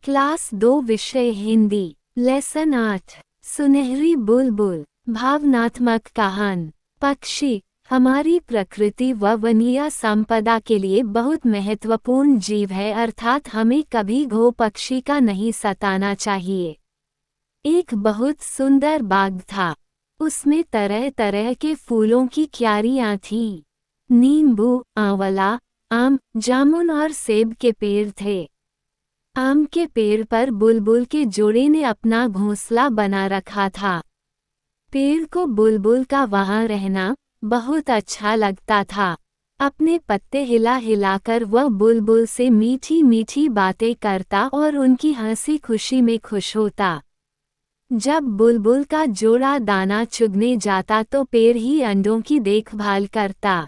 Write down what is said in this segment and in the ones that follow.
Class 2 विषय Hindi lesson 8 सुनहरी बुलबुल। भावनात्मक कहान। पक्षी हमारी प्रकृति व वन्य संपदा के लिए बहुत महत्वपूर्ण जीव है, अर्थात हमें कभी घो पक्षी का नहीं सताना चाहिए। एक बहुत सुंदर बाग था। उसमें तरह तरह के फूलों की क्यारियां थीं। नींबू, आंवला, आम, जामुन और सेब के पेड़ थे। आम के पेड़ पर बुलबुल के जोड़े ने अपना घोंसला बना रखा था। पेड़ को बुलबुल का वहां रहना बहुत अच्छा लगता था। अपने पत्ते हिला हिलाकर वह बुलबुल से मीठी मीठी बातें करता और उनकी हंसी खुशी में खुश होता। जब बुलबुल का जोड़ा दाना चुगने जाता तो पेड़ ही अंडों की देखभाल करता।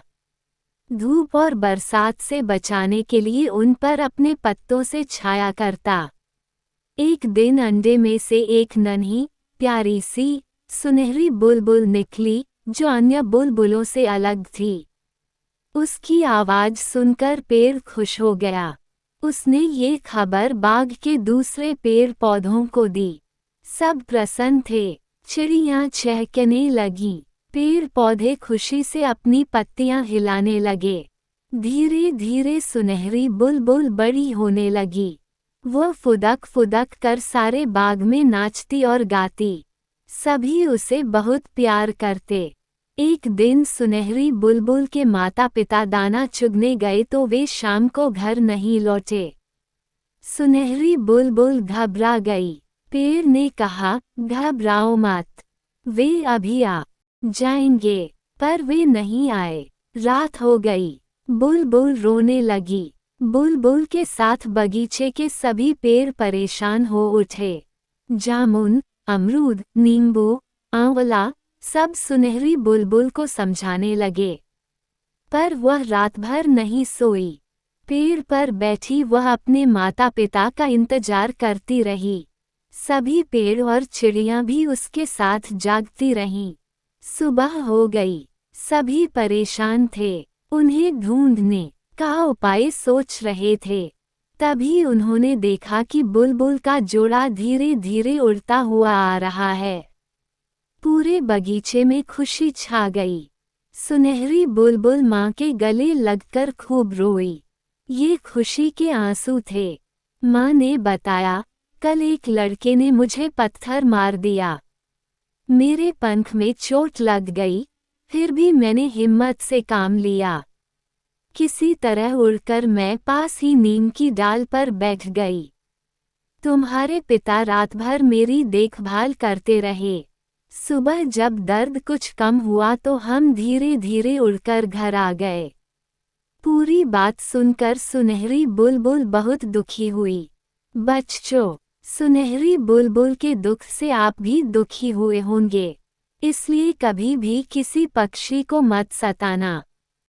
धूप और बरसात से बचाने के लिए उन पर अपने पत्तों से छाया करता। एक दिन अंडे में से एक नन्ही प्यारी सी सुनहरी बुलबुल निकली, जो अन्य बुलबुलों से अलग थी। उसकी आवाज सुनकर पेड़ खुश हो गया। उसने ये खबर बाग के दूसरे पेड़ पौधों को दी। सब प्रसन्न थे। चिड़ियां चहकने लगीं। पेड़ पौधे खुशी से अपनी पत्तियां हिलाने लगे। धीरे धीरे सुनहरी बुलबुल बड़ी होने लगी। वह फुदक फुदक कर सारे बाग में नाचती और गाती। सभी उसे बहुत प्यार करते। एक दिन सुनहरी बुलबुल के माता पिता दाना चुगने गए तो वे शाम को घर नहीं लौटे। सुनहरी बुलबुल घबरा गई। पेड़ ने कहा, घबराओ मत, वे अभी आ जाएंगे। पर वे नहीं आए। रात हो गई। बुलबुल रोने लगी। बुलबुल के साथ बगीचे के सभी पेड़ परेशान हो उठे। जामुन, अमरूद, नींबू, आंवला सब सुनहरी बुलबुल को समझाने लगे। पर वह रात भर नहीं सोई। पेड़ पर बैठी वह अपने माता पिता का इंतजार करती रही। सभी पेड़ और चिड़ियां भी उसके साथ जागती रहीं। सुबह हो गई। सभी परेशान थे। उन्हें ढूंढने का उपाय सोच रहे थे। तभी उन्होंने देखा कि बुलबुल का जोड़ा धीरे धीरे उड़ता हुआ आ रहा है। पूरे बगीचे में खुशी छा गई। सुनहरी बुलबुल माँ के गले लगकर खूब रोई। ये खुशी के आंसू थे। माँ ने बताया, कल एक लड़के ने मुझे पत्थर मार दिया। मेरे पंख में चोट लग गई, फिर भी मैंने हिम्मत से काम लिया। किसी तरह उड़कर मैं पास ही नीम की डाल पर बैठ गई। तुम्हारे पिता रात भर मेरी देखभाल करते रहे। सुबह जब दर्द कुछ कम हुआ तो हम धीरे धीरे उड़कर घर आ गए। पूरी बात सुनकर सुनहरी बुलबुल बहुत दुखी हुई। बच्चों, सुनहरी बुलबुल के दुख से आप भी दुखी हुए होंगे, इसलिए कभी भी किसी पक्षी को मत सताना।